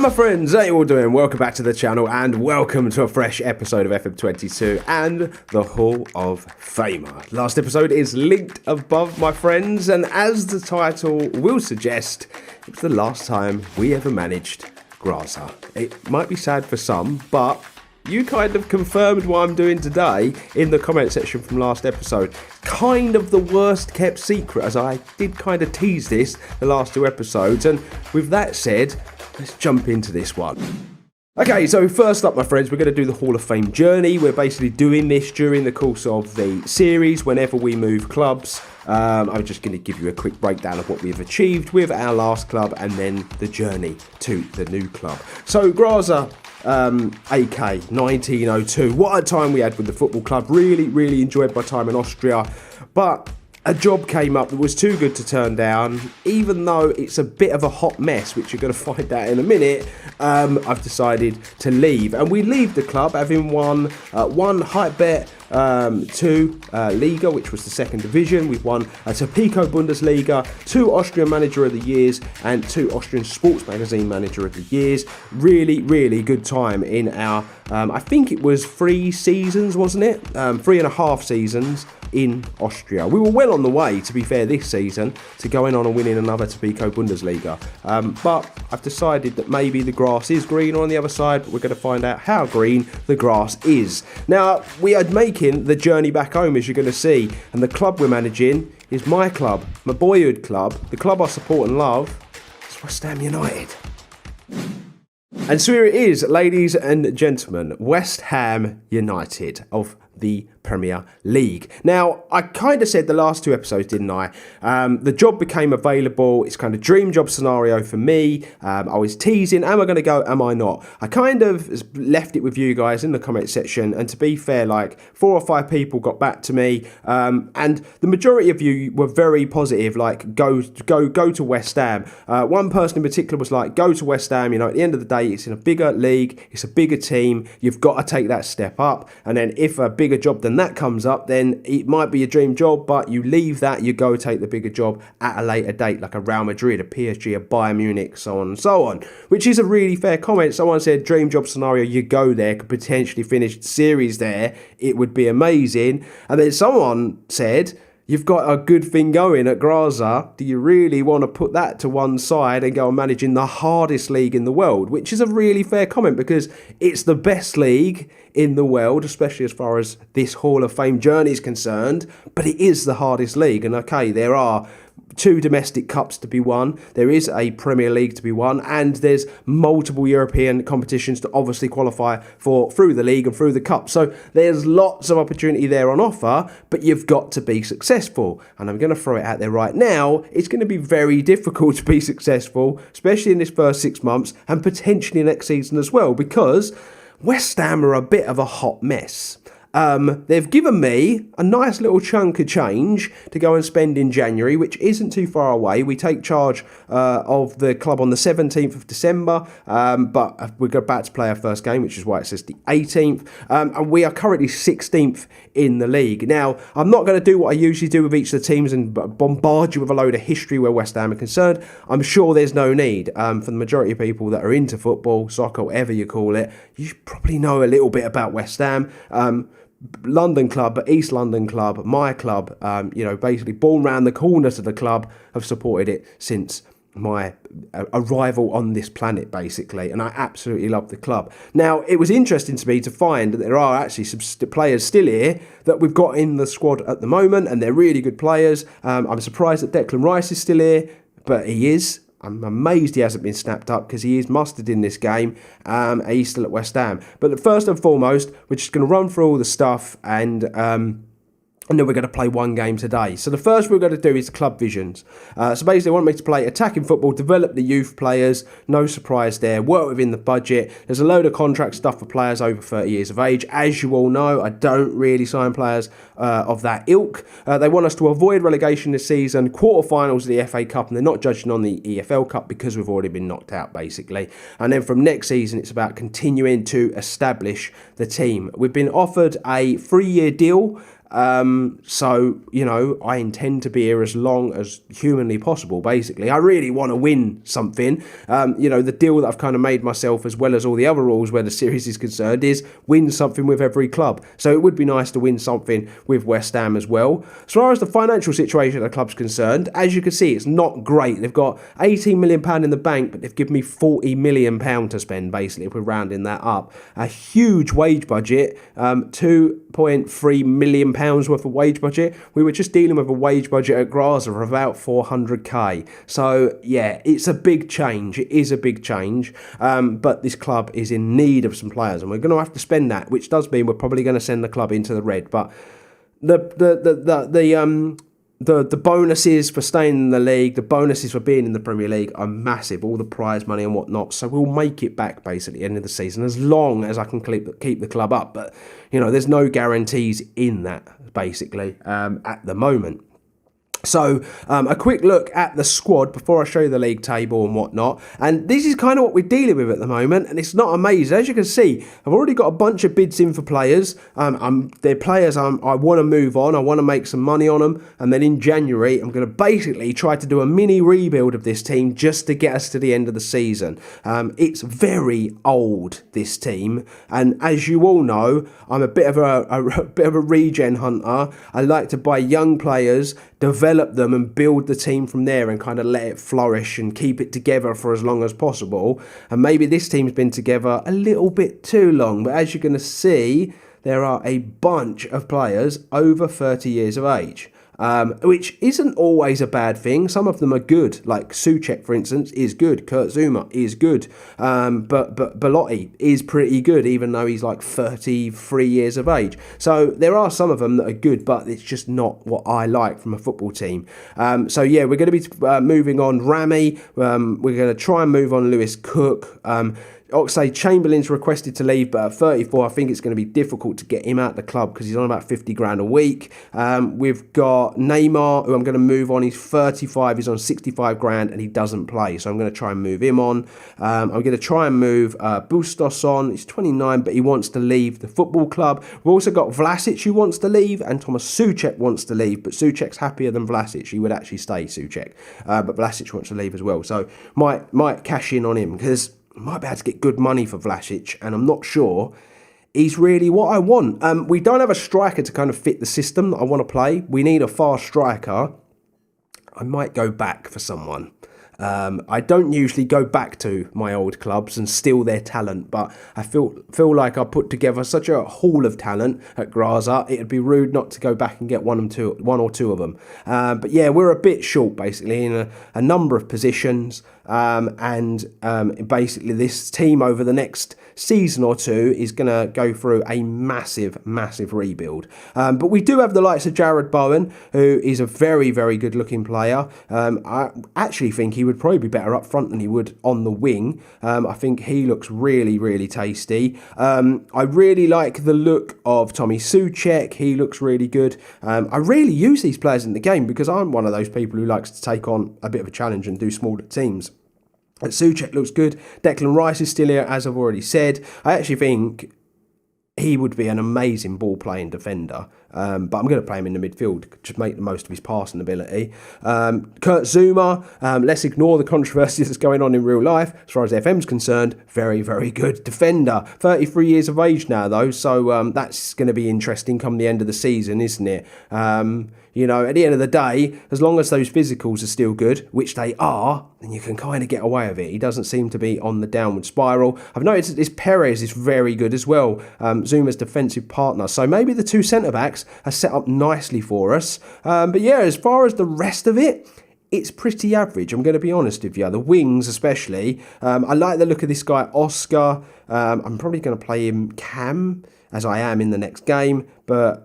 my friends, how you all doing? Welcome back to the channel and welcome to a fresh episode of FM22 and the Hall of Famer. Last episode is linked above, my friends, and as the title will suggest, it's the last time we ever managed Grasser. It might be sad for some, but you kind of confirmed what I'm doing today in the comment section from last episode. Kind of the worst kept secret, as I did kind of tease this the last two episodes. And with that said, let's jump into this one. Okay, so first up, my friends, we're going to do the Hall of Fame journey. We're basically doing this during the course of the series whenever we move clubs. I'm just going to give you a quick breakdown of what we've achieved with our last club and then the journey to the new club. So Grasser, AK 1902, what a time we had with the football club. Really enjoyed my time in Austria, but a job came up that was too good to turn down. Even though it's a bit of a hot mess, which you're going to find out in a minute, I've decided to leave. And we leave the club having won one height bet, two Liga, which was the second division. We've won a Topico Bundesliga, 2 Austrian Manager of the Years, and 2 Austrian Sports Magazine Manager of the Years. Really good time in our, I think it was 3 seasons, wasn't it? 3.5 seasons in Austria. We were well on the way, to be fair, this season to going on and winning another Topico Bundesliga. But I've decided that maybe the grass is greener on the other side, but we're going to find out how green the grass is. Now, we are making the journey back home, as you're going to see, and the club we're managing is my club, my boyhood club, the club I support and love. It's West Ham United. And so here it is, ladies and gentlemen, West Ham United of the Premier League. Now, I kind of said the last 2 episodes, didn't I? The job became available. It's kind of dream job scenario for me. I was teasing, am I going to go, am I not? I kind of left it with you guys in the comment section, and to be fair, like 4 or 5 people got back to me, and the majority of you were very positive, like go to West Ham. One person in particular was like, go to West Ham, you know, at the end of the day, it's in a bigger league, it's a bigger team, you've got to take that step up, and then if a bigger job than that comes up, then it might be a dream job, but you leave that, you go take the bigger job at a later date, like a Real Madrid, a PSG, a Bayern Munich, so on and so on, which is a really fair comment. Someone said dream job scenario, you go there, could potentially finish the series there, it would be amazing. And then someone said, you've got a good thing going at Grasser. Do you really want to put that to one side and go and manage in the hardest league in the world? Which is a really fair comment, because it's the best league in the world, especially as far as this Hall of Fame journey is concerned. But it is the hardest league. And okay, there are 2 domestic cups to be won, there is a Premier League to be won, and there's multiple European competitions to obviously qualify for through the league and through the cup. So there's lots of opportunity there on offer, but you've got to be successful. And I'm going to throw it out there right now, it's going to be very difficult to be successful, especially in this first 6 months and potentially next season as well, because West Ham are a bit of a hot mess. They've given me a nice little chunk of change to go and spend in January, which isn't too far away. We take charge of the club on the 17th of December, but we're about to play our first game, which is why it says the 18th, and we are currently 16th in the league. Now, I'm not going to do what I usually do with each of the teams and bombard you with a load of history where West Ham are concerned. I'm sure there's no need. For the majority of people that are into football, soccer, whatever you call it, you probably know a little bit about West Ham. London club, East London club, my club, you know, basically born round the corner to the club, have supported it since my arrival on this planet, basically, and I absolutely love the club. Now, it was interesting to me to find that there are actually some players still here that we've got in the squad at the moment, and they're really good players. I'm surprised that Declan Rice is still here, but he is. I'm amazed he hasn't been snapped up, because he is mustard in this game. He's still at West Ham. But first and foremost, we're just going to run through all the stuff, and then we're going to play one game today. So the first we're going to do is club visions. So basically, they want me to play attacking football, develop the youth players. No surprise there. Work within the budget. There's a load of contract stuff for players over 30 years of age. As you all know, I don't really sign players of that ilk. They want us to avoid relegation this season, quarterfinals of the FA Cup, and they're not judging on the EFL Cup because we've already been knocked out, basically. And then from next season, it's about continuing to establish the team. We've been offered a 3-year deal So, I intend to be here as long as humanly possible, basically. I really want to win something. The deal that I've kind of made myself, as well as all the other rules where the series is concerned, is win something with every club. So it would be nice to win something with West Ham as well. As far as the financial situation of the club's concerned, as you can see, it's not great. They've got £18 million in the bank, but they've given me £40 million to spend, basically, if we're rounding that up. A huge wage budget, £2.3 million worth of wage budget. We were just dealing with a wage budget at Graza of about 400k. So, yeah, it's a big change. It is a big change. But this club is in need of some players, and we're going to have to spend that, which does mean we're probably going to send the club into the red. But the bonuses for staying in the league, the bonuses for being in the Premier League are massive, all the prize money and whatnot. So we'll make it back basically at the end of the season, as long as I can keep the club up. But, there's no guarantees in that, basically, at the moment. So, a quick look at the squad before I show you the league table and whatnot. And this is kind of what we're dealing with at the moment, and it's not amazing. As you can see, I've already got a bunch of bids in for players. They're players I want to move on. I want to make some money on them. And then in January, I'm going to basically try to do a mini rebuild of this team just to get us to the end of the season. It's very old, this team. And as you all know, I'm a bit of a regen hunter. I like to buy young players, develop them and build the team from there and kind of let it flourish and keep it together for as long as possible. And maybe this team's been together a little bit too long, but as you're going to see, there are a bunch of players over 30 years of age. Which isn't always a bad thing. Some of them are good, like Souček, for instance, is good. Kurt Zuma is good. But Belotti is pretty good, even though he's like 33 years of age. So there are some of them that are good, but it's just not what I like from a football team. So yeah, we're going to be moving on Rami. We're going to try and move on Lewis Cook. Oxlade-Chamberlain's requested to leave, but at 34, I think it's going to be difficult to get him out of the club because he's on about 50 grand a week. We've got Neymar, who I'm going to move on. He's 35, he's on 65 grand, and he doesn't play, so I'm going to try and move him on. I'm going to try and move Bustos on. He's 29, but he wants to leave the football club. We've also got Vlasic, who wants to leave, and Thomas Souček wants to leave, but Souček's happier than Vlasic. He would actually stay, Souček, but Vlasic wants to leave as well, so might cash in on him because might be able to get good money for Vlasic, and I'm not sure he's really what I want. We don't have a striker to kind of fit the system that I want to play. We need a fast striker. I might go back for someone. I don't usually go back to my old clubs and steal their talent, but I feel like I put together such a haul of talent at Graza, it'd be rude not to go back and get one or two of them. But yeah, we're a bit short basically in a number of positions, and basically this team over the next season or two is going to go through a massive rebuild. But we do have the likes of Jared Bowen, who is a very, very good looking player. I actually think he would probably be better up front than he would on the wing. I think he looks really, really tasty. I really like the look of Tommy Souček. He looks really good. I really use these players in the game because I'm one of those people who likes to take on a bit of a challenge and do smaller teams. Souček looks good. Declan Rice is still here, as I've already said. I actually think he would be an amazing ball-playing defender, but I'm going to play him in the midfield, just make the most of his passing ability. Kurt Zuma, let's ignore the controversy that's going on in real life. As far as FM's concerned, very, very good defender. 33 years of age now, though, so that's going to be interesting come the end of the season, isn't it? At the end of the day, as long as those physicals are still good, which they are, then you can kind of get away with it. He doesn't seem to be on the downward spiral. I've noticed that this Perez is very good as well, Zuma's defensive partner. So maybe the two centre-backs are set up nicely for us. But yeah, as far as the rest of it, it's pretty average, I'm going to be honest with you. The wings especially. I like the look of this guy, Oscar. I'm probably going to play him Cam, as I am in the next game. But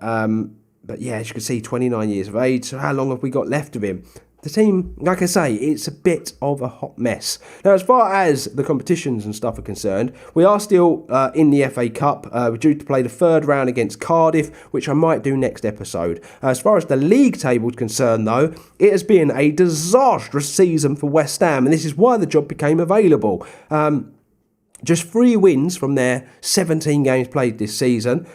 yeah, as you can see, 29 years of age. So how long have we got left of him? The team, like I say, it's a bit of a hot mess. Now, as far as the competitions and stuff are concerned, we are still in the FA Cup. We're due to play the third round against Cardiff, which I might do next episode. As far as the league table is concerned, though, it has been a disastrous season for West Ham, and this is why the job became available. Just 3 wins from their 17 games played this season,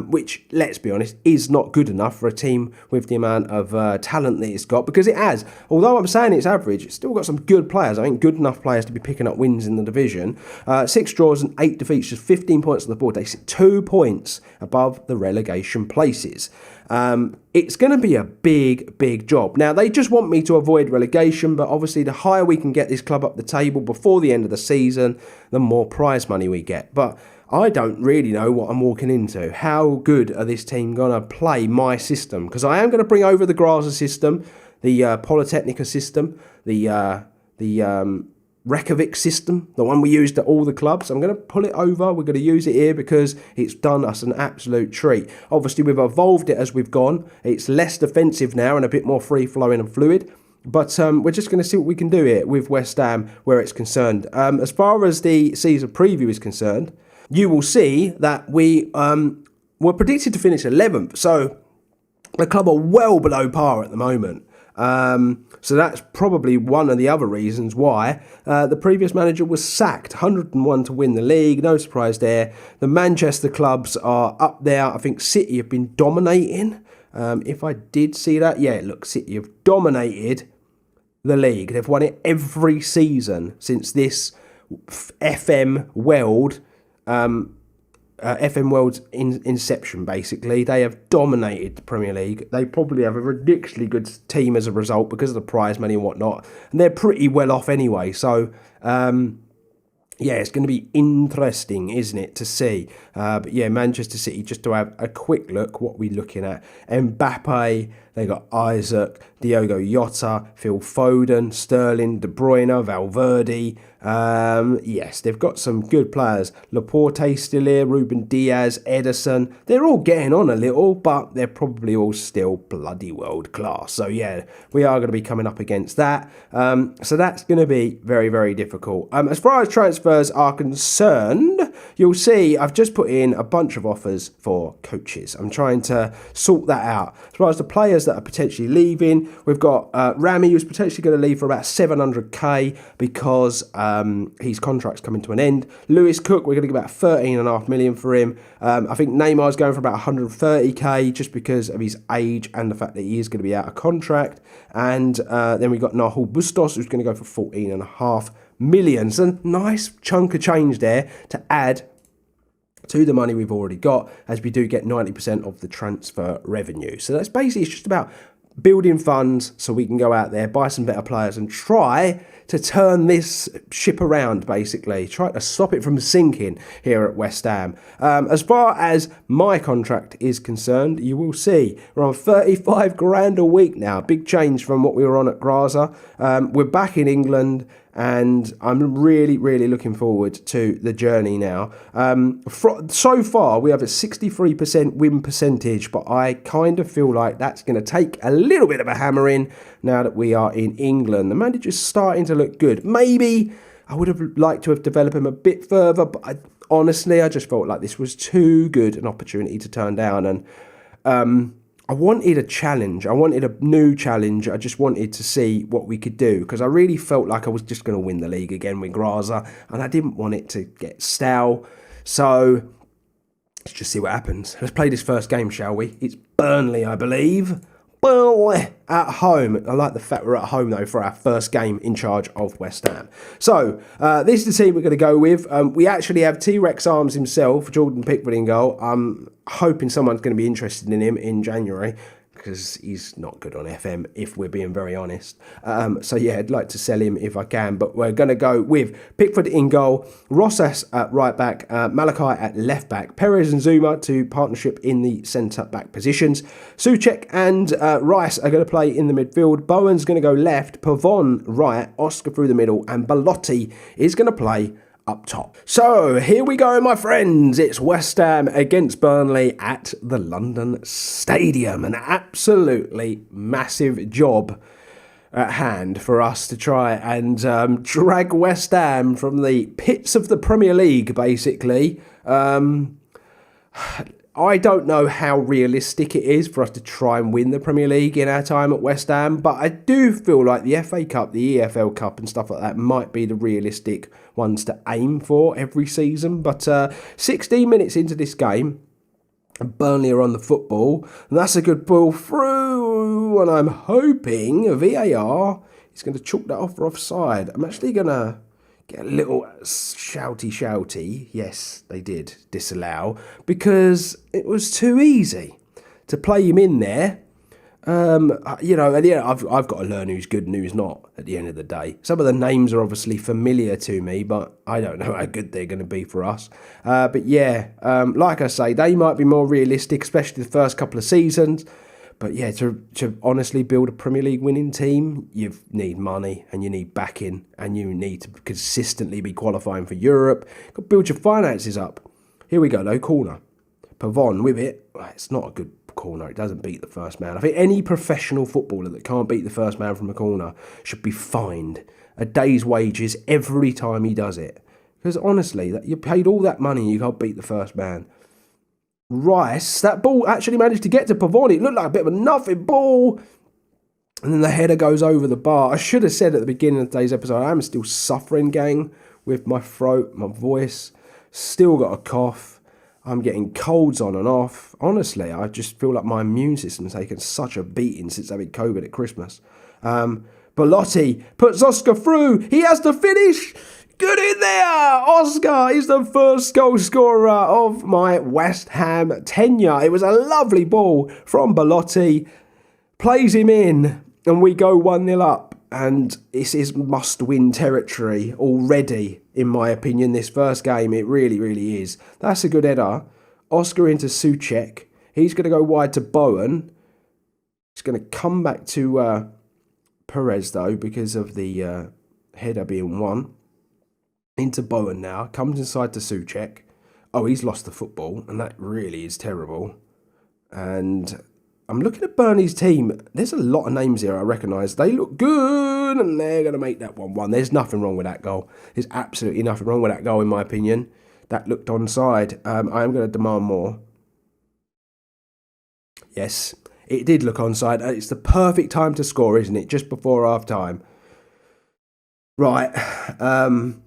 which, let's be honest, is not good enough for a team with the amount of talent that it's got, because it has. Although I'm saying it's average, it's still got some good players. I think good enough players to be picking up wins in the division. 6 draws and 8 defeats, just 15 points on the board. They sit 2 points above the relegation places. It's going to be a big job. Now, they just want me to avoid relegation, but obviously the higher we can get this club up the table before the end of the season, the more prize money we get. But I don't really know what I'm walking into. How good are this team going to play my system? Because I am going to bring over the Graza system, the Polytechnica system, the Reykjavik system, the one we used at all the clubs. I'm going to pull it over. We're going to use it here because it's done us an absolute treat. Obviously, we've evolved it as we've gone. It's less defensive now and a bit more free-flowing and fluid. But we're just going to see what we can do here with West Ham where it's concerned. As far as the season preview is concerned, you will see that we were predicted to finish 11th. So the club are well below par at the moment. So that's probably one of the other reasons why the previous manager was sacked. 101 to win the league, no surprise there. The Manchester clubs are up there. I think City have been dominating. If I did see that, yeah, look, City have dominated the league. They've won it every season since this FM World FM World's inception, basically. They have dominated the Premier League. They probably have a ridiculously good team as a result because of the prize money and whatnot. And they're pretty well off anyway. So, yeah, it's going to be interesting, isn't it, to see. But yeah, Manchester City, just to have a quick look, what we're looking at. Mbappe, they got Isaac, Diogo Jota, Phil Foden, Sterling, De Bruyne, Valverde. Yes, they've got some good players. Laporte still here, Ruben Diaz, Ederson. They're all getting on a little, but they're probably all still bloody world class. So yeah, we are going to be coming up against that. So that's going to be very, very difficult. As far as transfers are concerned, you'll see I've just put in a bunch of offers for coaches. I'm trying to sort that out. As far as the players that are potentially leaving, we've got Rami, who's potentially going to leave for about 700k because his contract's coming to an end. Lewis Cook, we're going to get about 13.5 million for him. I think Neymar's going for about 130k just because of his age and the fact that he is going to be out of contract. And then we've got Nahul Bustos, who's going to go for 14.5 million. So nice chunk of change there to add to the money we've already got, as we do get 90% of the transfer revenue. So that's basically, it's just about building funds so we can go out there, buy some better players and try to turn this ship around, basically. Try to stop it from sinking here at West Ham. As far as my contract is concerned, you will see we're on 35 grand a week now. Big change from what we were on at Graza. We're back in England, and I'm really, really looking forward to the journey now. So far, we have a 63% win percentage, but I kind of feel like that's going to take a little bit of a hammering now that we are in England. The manager's starting to look good. Maybe I would have liked to have developed him a bit further, but honestly, I just felt like this was too good an opportunity to turn down. And I wanted a challenge. I wanted a new challenge. I just wanted to see what we could do because I really felt like I was just going to win the league again with Graza, and I didn't want it to get stale. So let's just see what happens. Let's play this first game, shall we? It's Burnley, I believe. Burnley at home. I like the fact we're at home, though, for our first game in charge of West Ham. So, this is the team we're going to go with. We actually have T-Rex Arms himself, Jordan Pickford in goal. I'm hoping someone's going to be interested in him in January, because he's not good on FM, if we're being very honest. So yeah, I'd like to sell him if I can, but we're going to go with Pickford in goal, Rossas at right back, Malachi at left back, Perez and Zuma to partnership in the centre back positions. Souček and Rice are going to play in the midfield. Bowen's going to go left, Pavon right, Oscar through the middle, and Belotti is going to play up top. So here we go, my friends. It's West Ham against Burnley at the London Stadium. An absolutely massive job at hand for us to try and drag West Ham from the pits of the Premier League, basically. I don't know how realistic it is for us to try and win the Premier League in our time at West Ham, but I do feel like the FA Cup, the EFL Cup and stuff like that might be the realistic ones to aim for every season. But 16 minutes into this game, Burnley are on the football, and that's a good ball through, and I'm hoping VAR is going to chalk that off for offside. I'm actually going to get a little shouty. Yes, they did disallow, because it was too easy to play him in there. And I've got to learn who's good and who's not at the end of the day. Some of the names are obviously familiar to me, but I don't know how good they're going to be for us. Like I say, they might be more realistic, especially the first couple of seasons. But yeah, to honestly build a Premier League winning team, you need money and you need backing and you need to consistently be qualifying for Europe. You've got to build your finances up. Here we go, though, corner. Pavon with it. It's not a good corner. It doesn't beat the first man. I think any professional footballer that can't beat the first man from a corner should be fined a day's wages every time he does it. Because honestly, you paid all that money and you can't beat the first man. Rice, that ball actually managed to get to Pavon. It looked like a bit of a nothing ball. And then the header goes over the bar. I should have said at the beginning of today's episode, I am still suffering, gang, with my throat, my voice. Still got a cough. I'm getting colds on and off. Honestly, I just feel like my immune system's taken such a beating since having COVID at Christmas. Belotti puts Oscar through. He has to finish. Good in there. Oscar is the first goal scorer of my West Ham tenure. It was a lovely ball from Belotti. Plays him in, and we go 1-0 up. And this is must-win territory already, in my opinion, this first game. It really, really is. That's a good header. Oscar into Souček. He's going to go wide to Bowen. He's going to come back to Perez, though, because of the header being won. Into Bowen now. Comes inside to Souček. Oh, he's lost the football, and that really is terrible. And I'm looking at Burnley's team. There's a lot of names here I recognise. They look good, and they're going to make that 1-1. There's nothing wrong with that goal. There's absolutely nothing wrong with that goal, in my opinion. That looked onside. I am going to demand more. Yes, it did look onside. It's the perfect time to score, isn't it? Just before half-time. Right. I'm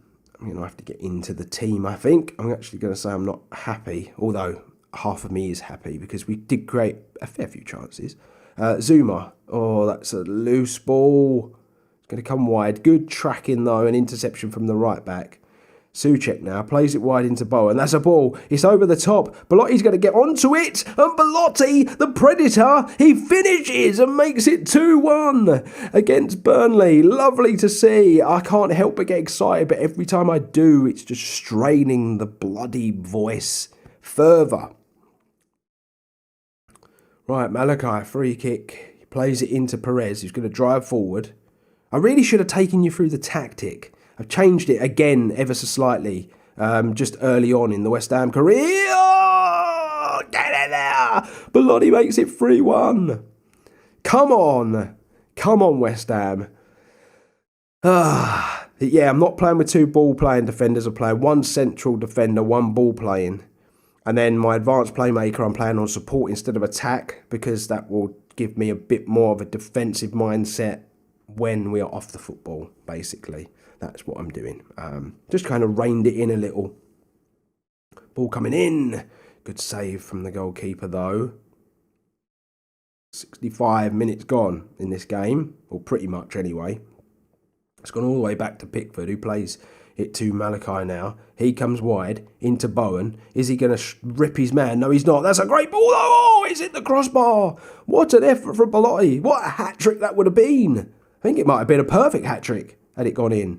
going to have to get into the team, I think. I'm actually going to say I'm not happy, although half of me is happy because we did create a fair few chances. Zuma. Oh, that's a loose ball. It's going to come wide. Good tracking, though. An interception from the right back. Souček now plays it wide into Bowen. That's a ball. It's over the top. Belotti's going to get onto it. And Belotti, the Predator, he finishes and makes it 2-1 against Burnley. Lovely to see. I can't help but get excited, but every time I do, it's just straining the bloody voice further. Right, Malachi, free kick. He plays it into Perez, who's going to drive forward. I really should have taken you through the tactic. I've changed it again ever so slightly, just early on in the West Ham career. Oh, get in there! Belotti makes it 3-1. Come on, West Ham. Yeah, I'm not playing with two ball-playing defenders. I'm playing one central defender, one ball-playing. And then my advanced playmaker, I'm playing on support instead of attack, because that will give me a bit more of a defensive mindset when we are off the football, basically. That's what I'm doing. Just kind of reined it in a little. Ball coming in. Good save from the goalkeeper, though. 65 minutes gone in this game. Or pretty much, anyway. It's gone all the way back to Pickford, who plays it to Malachi now. He comes wide into Bowen. Is he going to rip his man? No, he's not. That's a great ball, though. Oh, it's hit the crossbar. What an effort from Belotti. What a hat-trick that would have been. I think it might have been a perfect hat-trick had it gone in.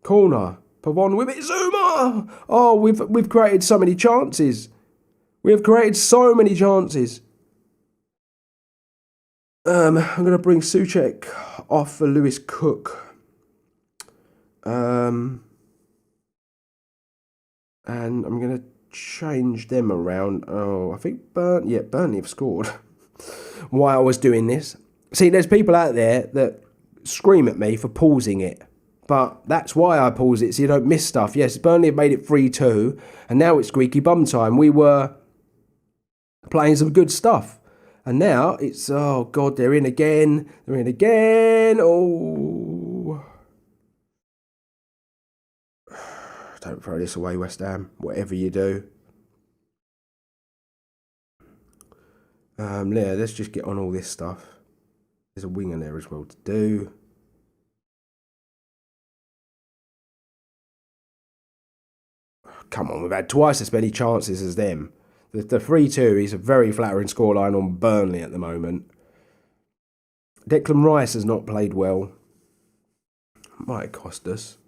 Corner. Pavon with it. Zuma! Oh, we've created so many chances. We have created so many chances. I'm going to bring Souček off for Lewis Cook. And I'm going to change them around. Oh, I think Burnley have scored. While I was doing this. See, there's people out there that scream at me for pausing it. But that's why I pause it, so you don't miss stuff. Yes, Burnley have made it 3-2, and now it's squeaky bum time. We were playing some good stuff. And now it's, oh, God, they're in again. They're in again. Oh. Don't throw this away, West Ham. Whatever you do. Yeah, let's just get on all this stuff. There's a wing in there as well to do. Come on, we've had twice as many chances as them. The 3-2 is a very flattering scoreline on Burnley at the moment. Declan Rice has not played well. Might cost us.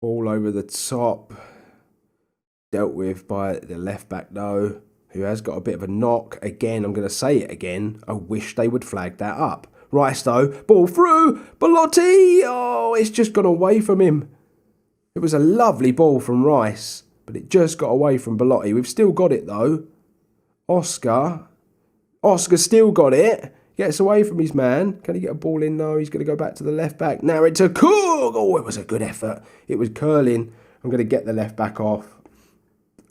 All over the top. Dealt with by the left back though, who has got a bit of a knock. Again, I'm going to say it again. I wish they would flag that up. Rice though, ball through. Belotti! Oh, it's just gone away from him. It was a lovely ball from Rice, but it just got away from Belotti. We've still got it though. Oscar still got it. Gets away from his man. Can he get a ball in? No, he's going to go back to the left back. Now it's a Cook. Oh, it was a good effort. It was curling. I'm going to get the left back off.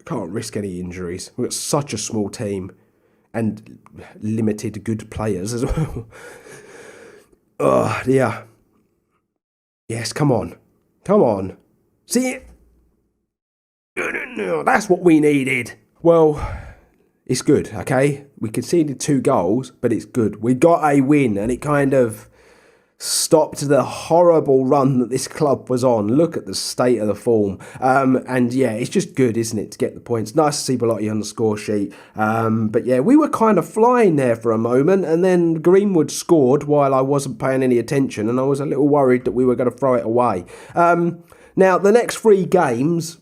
Can't risk any injuries. We've got such a small team and limited good players as well. Oh, yeah. Yes, come on. Come on. See it? No, that's what we needed. Well, it's good, okay? We conceded 2 goals, but it's good. We got a win, and it kind of stopped the horrible run that this club was on. Look at the state of the form. And yeah, it's just good, isn't it, to get the points. Nice to see Belotti on the score sheet. But yeah, we were kind of flying there for a moment, and then Greenwood scored while I wasn't paying any attention, and I was a little worried that we were going to throw it away. Now, the next 3 games,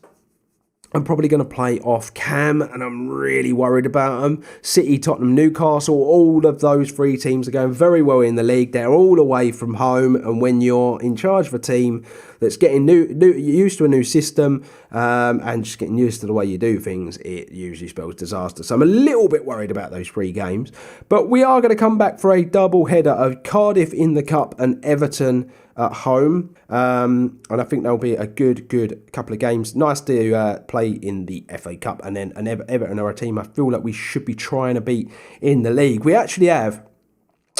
I'm probably going to play off cam, and I'm really worried about them. City, Tottenham, Newcastle, all of those 3 teams are going very well in the league. They're all away from home, and when you're in charge of a team that's getting used to a new system and just getting used to the way you do things, it usually spells disaster. So I'm a little bit worried about those 3 games. But we are going to come back for a double header of Cardiff in the Cup and Everton at home, and I think there'll be a good couple of games. Nice to play in the FA Cup, and then Everton are a team I feel like we should be trying to beat in the league. We actually have,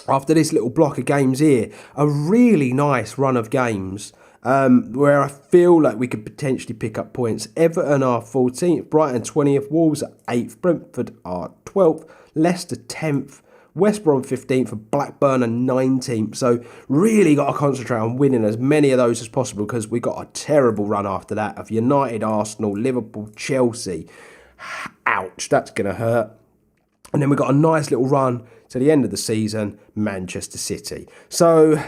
after this little block of games here, a really nice run of games where I feel like we could potentially pick up points. Everton are 14th, Brighton 20th, Wolves are 8th, Brentford are 12th, Leicester 10th, West Brom 15th and Blackburn are 19th. So really got to concentrate on winning as many of those as possible, because we got a terrible run after that of United, Arsenal, Liverpool, Chelsea. Ouch, that's going to hurt. And then we got a nice little run to the end of the season, Manchester City. So,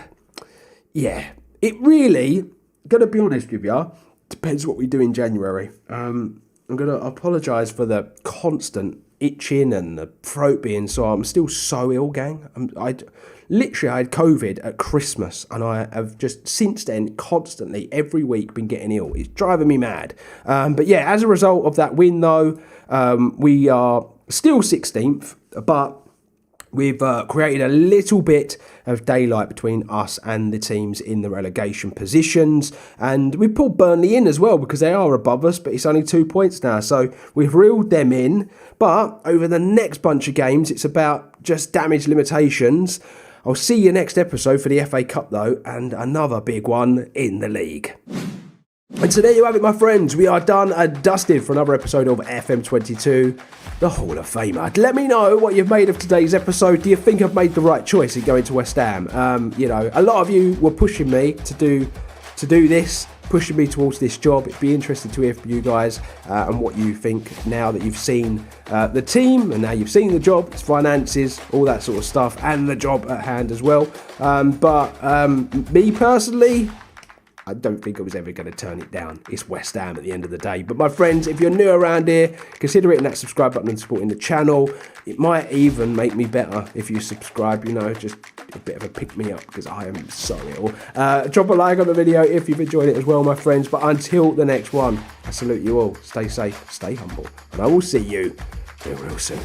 yeah, it really, going to be honest with you, depends what we do in January. I'm going to apologise for the constant itching and the throat being sore. I'm still so ill, gang. I had COVID at Christmas, and I have just since then constantly every week been getting ill. It's driving me mad. But yeah, as a result of that win though, we are still 16th, but we've created a little bit of daylight between us and the teams in the relegation positions. And we pulled Burnley in as well, because they are above us, but it's only 2 points now. So we've reeled them in. But over the next bunch of games, it's about just damage limitations. I'll see you next episode for the FA Cup though, and another big one in the league. And so there you have it, my friends. We are done and dusted for another episode of FM22, the Hall of Famer. Let me know what you've made of today's episode. Do you think I've made the right choice in going to West Ham? You know, a lot of you were pushing me to do this, pushing me towards this job. It'd be interesting to hear from you guys and what you think now that you've seen the team, and now you've seen the job, its finances, all that sort of stuff, and the job at hand as well. But me personally, I don't think I was ever going to turn it down. It's West Ham at the end of the day. But my friends, if you're new around here, consider hitting that subscribe button and supporting the channel. It might even make me better if you subscribe, you know, just a bit of a pick-me-up, because I am so ill. Drop a like on the video if you've enjoyed it as well, my friends. But until the next one, I salute you all. Stay safe, stay humble, and I will see you real soon.